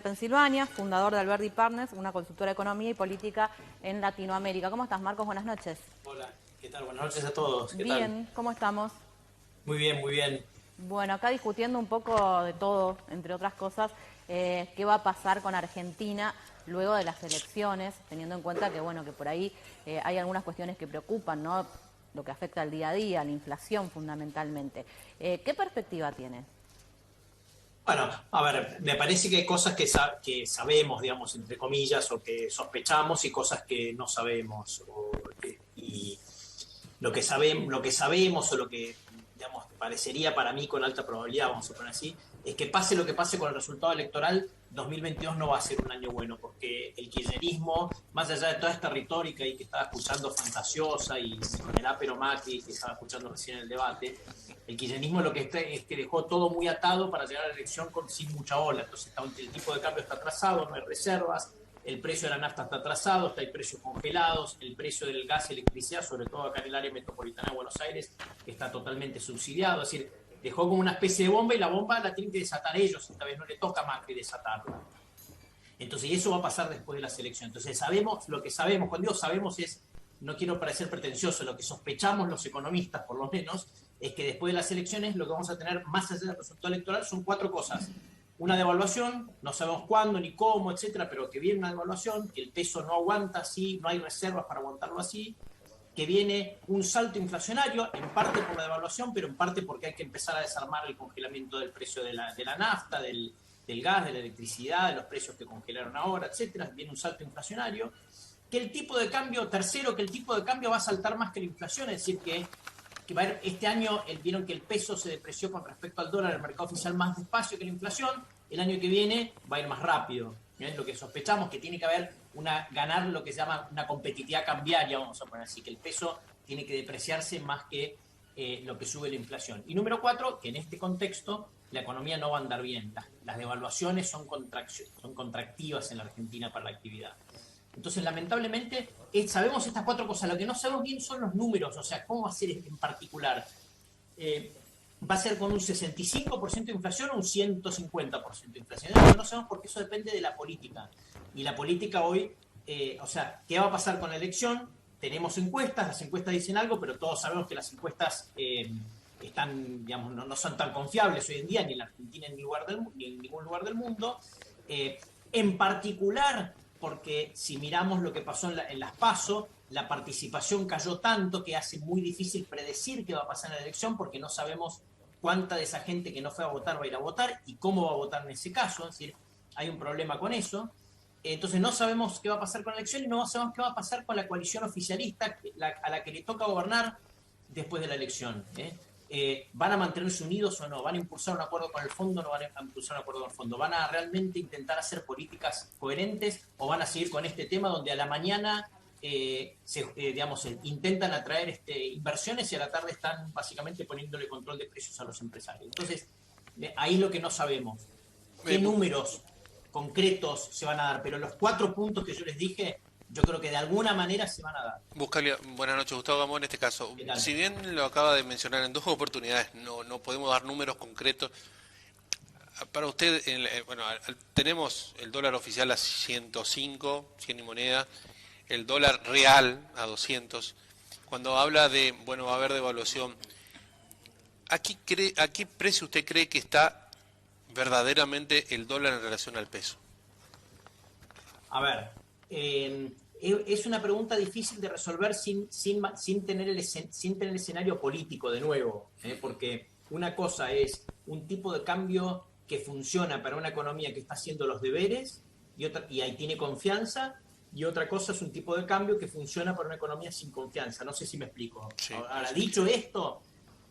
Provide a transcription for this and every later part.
Pensilvania, fundador de Alberdi Partners, una consultora de economía y política en Latinoamérica. ¿Cómo estás, Marcos? Buenas noches. Hola, ¿qué tal? Buenas noches a todos. ¿Qué tal? Bien, ¿cómo estamos? Muy bien, muy bien. Bueno, acá discutiendo un poco de todo, entre otras cosas, qué va a pasar con Argentina luego de las elecciones, teniendo en cuenta que, bueno, que por ahí hay algunas cuestiones que preocupan, ¿no? Lo que afecta al día a día, la inflación fundamentalmente. ¿Qué perspectiva tiene? Bueno, a ver, me parece que hay cosas que sabemos, digamos, entre comillas, o que sospechamos y cosas que no sabemos. Y lo que sabemos o lo que, digamos, parecería para mí con alta probabilidad, vamos a poner así, es que pase lo que pase con el resultado electoral, 2022 no va a ser un año bueno, porque el kirchnerismo, más allá de toda esta retórica y que estaba escuchando fantasiosa y con el ápero Macri que estaba escuchando recién en el debate, el kirchnerismo lo que es que dejó todo muy atado para llegar a la elección sin mucha ola. Entonces el tipo de cambio está atrasado, no hay reservas, el precio de la nafta está atrasado, está hay precios congelados, el precio del gas y electricidad, sobre todo acá en el área metropolitana de Buenos Aires, está totalmente subsidiado. Es decir, dejó como una especie de bomba y la bomba la tienen que desatar ellos, esta vez no le toca a Macri desatarla. Entonces, y eso va a pasar después de las elecciones. Entonces, sabemos lo que sabemos. Cuando digo sabemos es, no quiero parecer pretencioso, lo que sospechamos los economistas, por lo menos, es que después de las elecciones lo que vamos a tener más allá del resultado electoral son cuatro cosas. Una devaluación, no sabemos cuándo ni cómo, etcétera, pero que viene una devaluación, que el peso no aguanta así, no hay reservas para aguantarlo así, que viene un salto inflacionario, en parte por la devaluación, pero en parte porque hay que empezar a desarmar el congelamiento del precio de la nafta, del gas, de la electricidad, de los precios que congelaron ahora, etcétera. Viene un salto inflacionario. Que el tipo de cambio, tercero, que el tipo de cambio va a saltar más que la inflación, es decir, que va a haber, este año vieron que el peso se depreció con respecto al dólar, el mercado oficial más despacio que la inflación, el año que viene va a ir más rápido. ¿Bien? Lo que sospechamos que tiene que haber ganar lo que se llama una competitividad cambiaria, vamos a poner así, que el peso tiene que depreciarse más que lo que sube la inflación. Y número cuatro, que en este contexto la economía no va a andar bien. Las devaluaciones son contractivas en la Argentina para la actividad. Entonces, lamentablemente, sabemos estas cuatro cosas. Lo que no sabemos bien son los números, o sea, cómo va a ser en particular. ¿Va a ser con un 65% de inflación o un 150% de inflación? Eso no sabemos porque eso depende de la política. Y la política hoy, o sea, ¿qué va a pasar con la elección? Tenemos encuestas, las encuestas dicen algo, pero todos sabemos que las encuestas están, digamos, no son tan confiables hoy en día, ni en la Argentina ni en ningún lugar del mundo. En particular, porque si miramos lo que pasó en las PASO, la participación cayó tanto que hace muy difícil predecir qué va a pasar en la elección porque no sabemos cuánta de esa gente que no fue a votar va a ir a votar y cómo va a votar en ese caso. Es decir, hay un problema con eso. Entonces no sabemos qué va a pasar con la elección y no sabemos qué va a pasar con la coalición oficialista a la que le toca gobernar después de la elección. ¿Van a mantenerse unidos o no? ¿Van a impulsar un acuerdo con el fondo o no van a impulsar un acuerdo con el fondo? ¿Van a realmente intentar hacer políticas coherentes o van a seguir con este tema donde a la mañana digamos, intentan atraer inversiones y a la tarde están básicamente poniéndole control de precios a los empresarios? Entonces, ahí es lo que no sabemos. ¿Qué números concretos se van a dar? Pero los cuatro puntos que yo les dije, yo creo que de alguna manera se van a dar. Buscalia, buenas noches, Gustavo Gamón en este caso. ¿Qué tal? Si bien lo acaba de mencionar en dos oportunidades, no podemos dar números concretos. Para usted, bueno, tenemos el dólar oficial a 105, 100 y moneda, el dólar real a 200. Cuando habla de, bueno, va a haber devaluación, ¿a qué precio usted cree que está verdaderamente el dólar en relación al peso? A ver, es una pregunta difícil de resolver sin tener el escenario político de nuevo, porque una cosa es un tipo de cambio que funciona para una economía que está haciendo los deberes y ahí tiene confianza, y otra cosa es un tipo de cambio que funciona para una economía sin confianza. No sé si me explico. Sí, Ahora, dicho esto,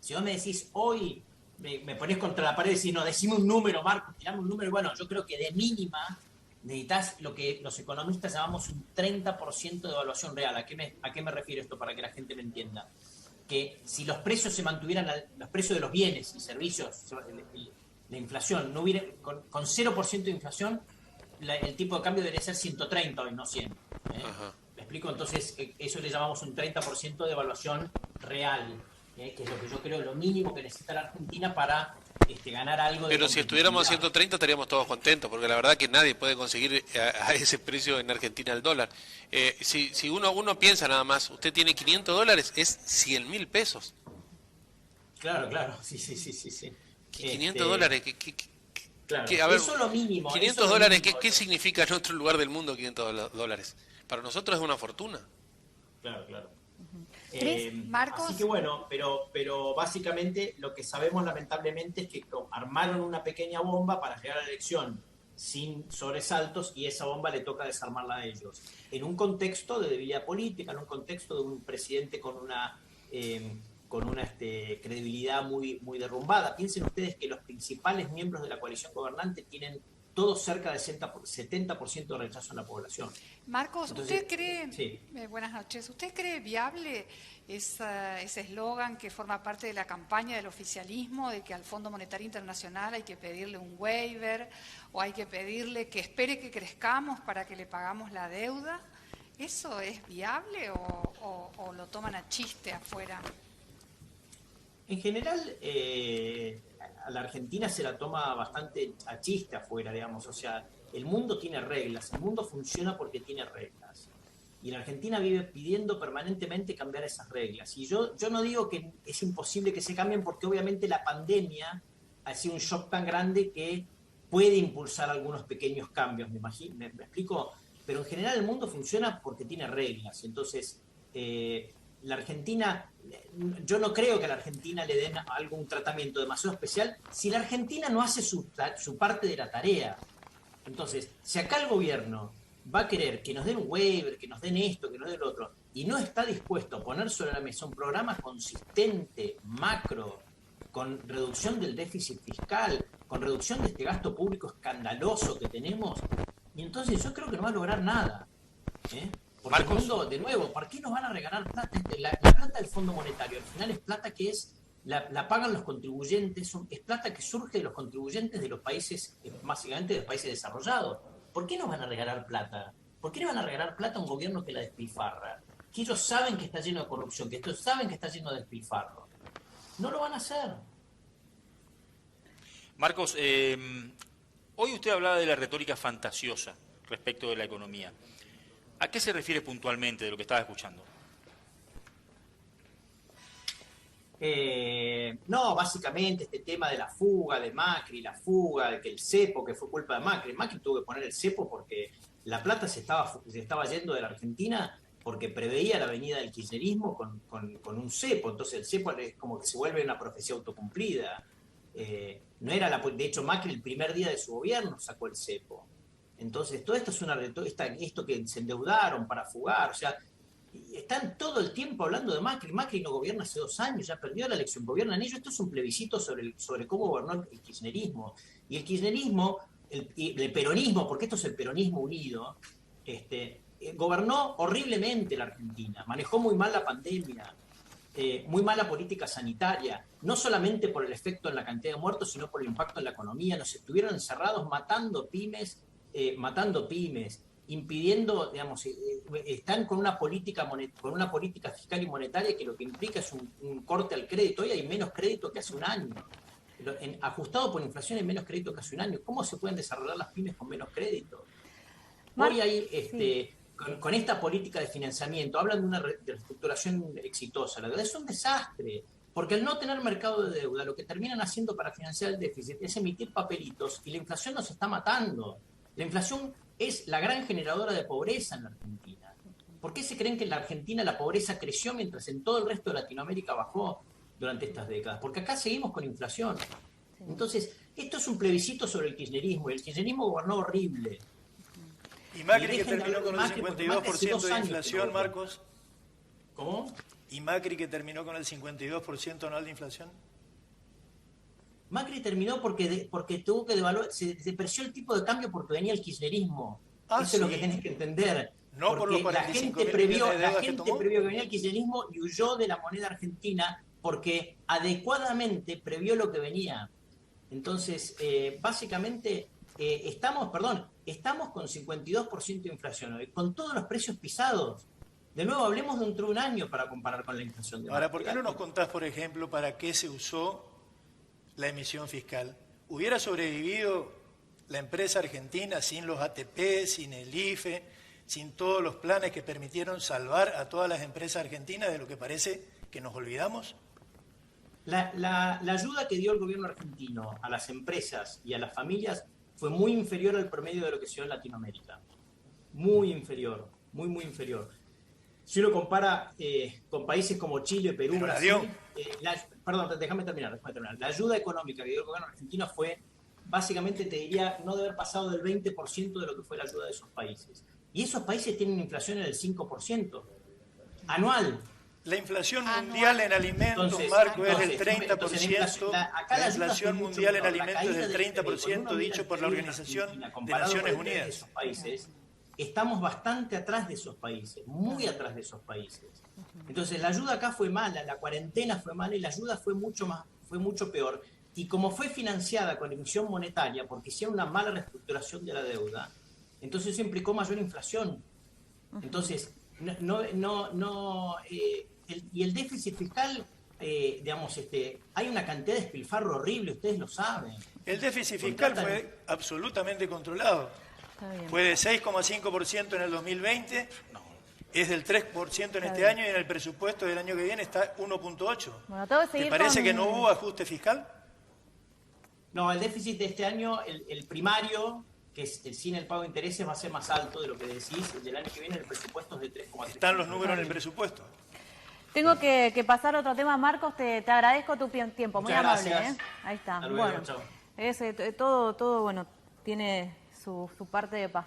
si vos me decís hoy, me ponés contra la pared y decís, no, decime un número, Marcos, tirame un número. Bueno, yo creo que de mínima necesitas lo que los economistas llamamos un 30% de evaluación real. ¿A qué me refiero esto para que la gente me entienda? Que si los precios se mantuvieran, los precios de los bienes y servicios, la inflación, no hubiera, con 0% de inflación, el tipo de cambio debería ser 130 hoy, no 100. ¿Me explico? Entonces, eso le llamamos un 30% de evaluación real. que es lo que yo creo lo mínimo que necesita la Argentina para ganar algo de Pero si estuviéramos a competitividad. 130 estaríamos todos contentos, porque la verdad que nadie puede conseguir a ese precio en Argentina el dólar. Si uno piensa nada más, usted tiene $500, es 100.000 pesos. Claro, claro, sí, sí, sí, sí, sí. Que $500, Claro, a ver, eso es lo mínimo. eso es lo $500, mínimo. ¿qué significa en otro lugar del mundo $500? Para nosotros es una fortuna. Claro, claro. Cris, Marcos. Así que bueno, pero básicamente lo que sabemos lamentablemente es que armaron una pequeña bomba para llegar a la elección sin sobresaltos y esa bomba le toca desarmarla a ellos. En un contexto de debilidad política, en un contexto de un presidente con una credibilidad muy, muy derrumbada. Piensen ustedes que los principales miembros de la coalición gobernante tienen todos cerca de 70% de rechazo en la población. Marcos, Entonces, ¿usted cree, sí. buenas noches, ¿usted cree viable ese eslogan que forma parte de la campaña del oficialismo de que al Fondo Monetario Internacional hay que pedirle un waiver o hay que pedirle que espere que crezcamos para que le pagamos la deuda? ¿Eso es viable o lo toman a chiste afuera? En general, a la Argentina se la toma bastante a chiste afuera, digamos. O sea, el mundo tiene reglas, el mundo funciona porque tiene reglas. Y la Argentina vive pidiendo permanentemente cambiar esas reglas. Y yo no digo que es imposible que se cambien porque obviamente la pandemia ha sido un shock tan grande que puede impulsar algunos pequeños cambios, me imagino, me explico. Pero en general el mundo funciona porque tiene reglas. Entonces, la Argentina, yo no creo que a la Argentina le den algún tratamiento demasiado especial si la Argentina no hace su parte de la tarea. Entonces, si acá el gobierno va a querer que nos den un waiver, que nos den esto, que nos den lo otro, y no está dispuesto a poner sobre la mesa un programa consistente, macro, con reducción del déficit fiscal, con reducción de este gasto público escandaloso que tenemos, y entonces yo creo que no va a lograr nada. Porque Marcos. el mundo, de nuevo, ¿por qué nos van a regalar plata? La plata del Fondo Monetario, al final es plata que la pagan los contribuyentes, es plata que surge de los contribuyentes de los países, básicamente de los países desarrollados. ¿Por qué nos van a regalar plata? ¿Por qué le van a regalar plata a un gobierno que la despilfarra? Que ellos saben que está lleno de corrupción, que ellos saben que está lleno de despilfarro. No lo van a hacer. Marcos, hoy usted hablaba de la retórica fantasiosa respecto de la economía. ¿A qué se refiere puntualmente de lo que estaba escuchando? No, básicamente este tema de la fuga de Macri, la fuga de que el cepo, que fue culpa de Macri. Macri tuvo que poner el cepo porque la plata se estaba yendo de la Argentina porque preveía la venida del kirchnerismo con un cepo. Entonces el cepo es como que se vuelve una profecía autocumplida. No era de hecho, Macri el primer día de su gobierno sacó el cepo. Entonces, todo esto es esto que se endeudaron para fugar, o sea, están todo el tiempo hablando de Macri. Macri no gobierna hace 2 años, ya perdió la elección, gobiernan ellos. Esto es un plebiscito sobre cómo gobernó el kirchnerismo. Y el kirchnerismo, el peronismo, porque esto es el peronismo unido, gobernó horriblemente la Argentina, manejó muy mal la pandemia, muy mala política sanitaria, no solamente por el efecto en la cantidad de muertos, sino por el impacto en la economía. Nos estuvieron encerrados matando pymes, impidiendo, digamos, están con una política fiscal y monetaria que lo que implica es un corte al crédito. Hoy hay menos crédito que hace un año. Ajustado por inflación hay menos crédito que hace un año. ¿Cómo se pueden desarrollar las pymes con menos crédito? Hoy hay, con esta política de financiamiento, hablan de una reestructuración exitosa. La verdad es un desastre, porque al no tener mercado de deuda, lo que terminan haciendo para financiar el déficit es emitir papelitos y la inflación nos está matando. La inflación es la gran generadora de pobreza en la Argentina. ¿Por qué se creen que en la Argentina la pobreza creció mientras en todo el resto de Latinoamérica bajó durante estas décadas? Porque acá seguimos con inflación. Entonces, esto es un plebiscito sobre el kirchnerismo, y el kirchnerismo gobernó horrible. ¿Y Macri que terminó con el 52% de inflación, Marcos? ¿Cómo? ¿Y Macri que terminó con el 52% anual de inflación? Macri terminó porque tuvo que devaluar, se depreció el tipo de cambio porque venía el kirchnerismo. Eso sí. Es lo que tenés que entender. No por los 45 mil millones de deudas que tomó. La gente previó que venía el kirchnerismo y huyó de la moneda argentina porque adecuadamente previó lo que venía. Entonces, básicamente, estamos con 52% de inflación hoy, con todos los precios pisados. De nuevo, hablemos dentro de un año para comparar con la inflación de Ahora, ¿por qué no nos contás, por ejemplo, para qué se usó la emisión fiscal? ¿Hubiera sobrevivido la empresa argentina sin los ATP, sin el IFE, sin todos los planes que permitieron salvar a todas las empresas argentinas de lo que parece que nos olvidamos? La ayuda que dio el gobierno argentino a las empresas y a las familias fue muy inferior al promedio de lo que se dio en Latinoamérica. Muy inferior, muy inferior. Si uno compara con países como Chile, Perú, Pero Brasil... perdón, déjame terminar. La ayuda económica que dio el gobierno argentino fue, básicamente te diría, no debe haber pasado del 20% de lo que fue la ayuda de esos países. Y esos países tienen inflación en el 5%, anual. La inflación mundial en alimentos, Marco, es del 30%. La inflación mundial en alimentos es del 30%, dicho por la Organización de Naciones Unidas. Esos países, estamos bastante atrás de esos países, muy atrás de esos países. Entonces la ayuda acá fue mala, la cuarentena fue mala y la ayuda fue mucho peor. Y como fue financiada con emisión monetaria, porque hicieron una mala reestructuración de la deuda, entonces eso implicó mayor inflación. Entonces, y el déficit fiscal, hay una cantidad de despilfarro horrible, ustedes lo saben. El déficit fiscal fue absolutamente controlado. Fue de 6,5% en el 2020, es del 3% en este año y en el presupuesto del año que viene está 1,8%. Bueno, tengo que seguir. ¿Te parece que no hubo ajuste fiscal? No, el déficit de este año, el primario, que es sin el pago de intereses, va a ser más alto de lo que decís. El del año que viene el presupuesto es de 3,3%. Están los números en el presupuesto. Tengo que pasar a otro tema, Marcos, te agradezco tu tiempo, muy amable. Ahí está. Luego, bueno, todo bueno, tiene su parte de pasión.